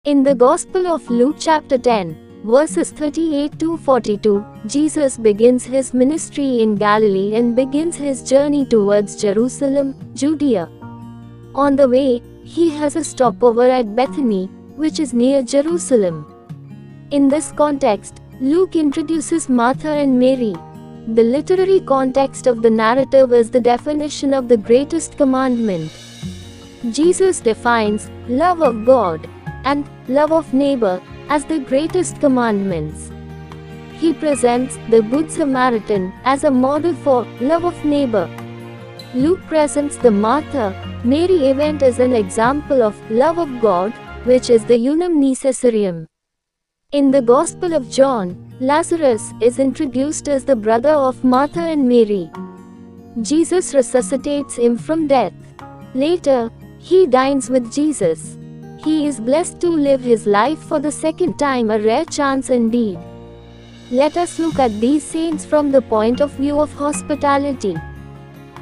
In the Gospel of Luke chapter 10, verses 38 to 42, Jesus begins his ministry in Galilee and begins his journey towards Jerusalem, Judea. On the way, he has a stopover at Bethany, which is near Jerusalem. In this context, Luke introduces Martha and Mary. The literary context of the narrative is the definition of the greatest commandment. Jesus defines love of God and love of neighbor as the greatest commandments. He presents the Good Samaritan as a model for love of neighbor. Luke presents the Martha-Mary event as an example of love of God, which is the unum necessarium. In the Gospel of John, Lazarus is introduced as the brother of Martha and Mary. Jesus resuscitates him from death. Later, he dines with Jesus. He is blessed to live his life for the second time, a rare chance indeed. Let us look at these saints from the point of view of hospitality.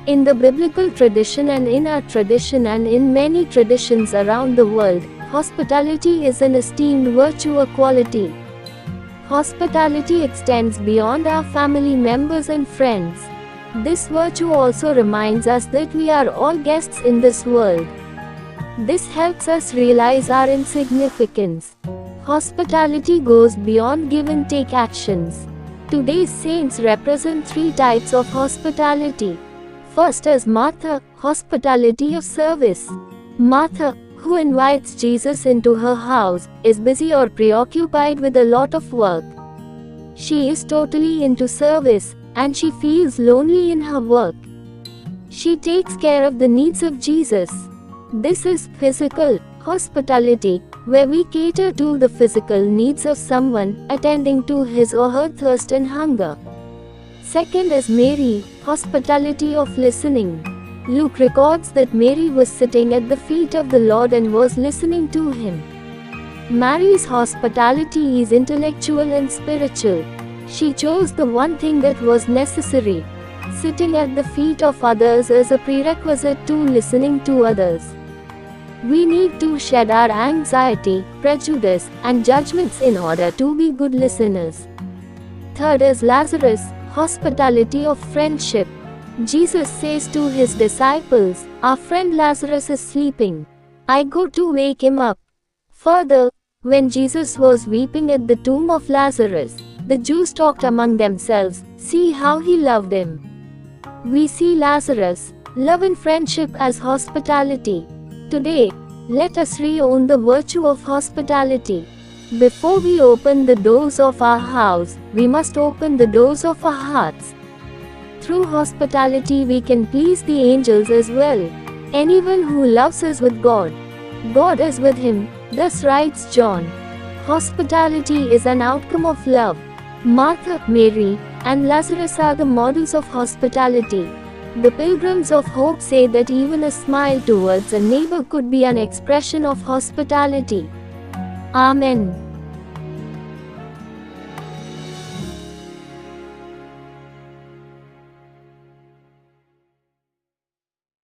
In the biblical tradition and in our tradition and in many traditions around the world, hospitality is an esteemed virtue or quality. Hospitality extends beyond our family members and friends. This virtue also reminds us that we are all guests in this world. This helps us realize our insignificance. Hospitality goes beyond give and take actions. Today's saints represent three types of hospitality. First is Martha, hospitality of service. Martha, who invites Jesus into her house, is busy or preoccupied with a lot of work. She is totally into service, and she feels lonely in her work. She takes care of the needs of Jesus. This is physical hospitality, where we cater to the physical needs of someone, attending to his or her thirst and hunger. Second is Mary, hospitality of listening. Luke records that Mary was sitting at the feet of the Lord and was listening to him. Mary's hospitality is intellectual and spiritual. She chose the one thing that was necessary. Sitting at the feet of others is a prerequisite to listening to others. We need to shed our anxiety, prejudice, and judgments in order to be good listeners. Third is Lazarus, hospitality of friendship. Jesus says to his disciples, "Our friend Lazarus is sleeping. I go to wake him up." Further, when Jesus was weeping at the tomb of Lazarus, the Jews talked among themselves, "See how he loved him." We see Lazarus, love and friendship as hospitality. Today, let us re-own the virtue of hospitality. Before we open the doors of our house, we must open the doors of our hearts. Through hospitality we can please the angels as well. Anyone who loves is with God. God is with him, thus writes John. Hospitality is an outcome of love. Martha, Mary, and Lazarus are the models of hospitality. The Pilgrims of Hope say that even a smile towards a neighbor could be an expression of hospitality. Amen.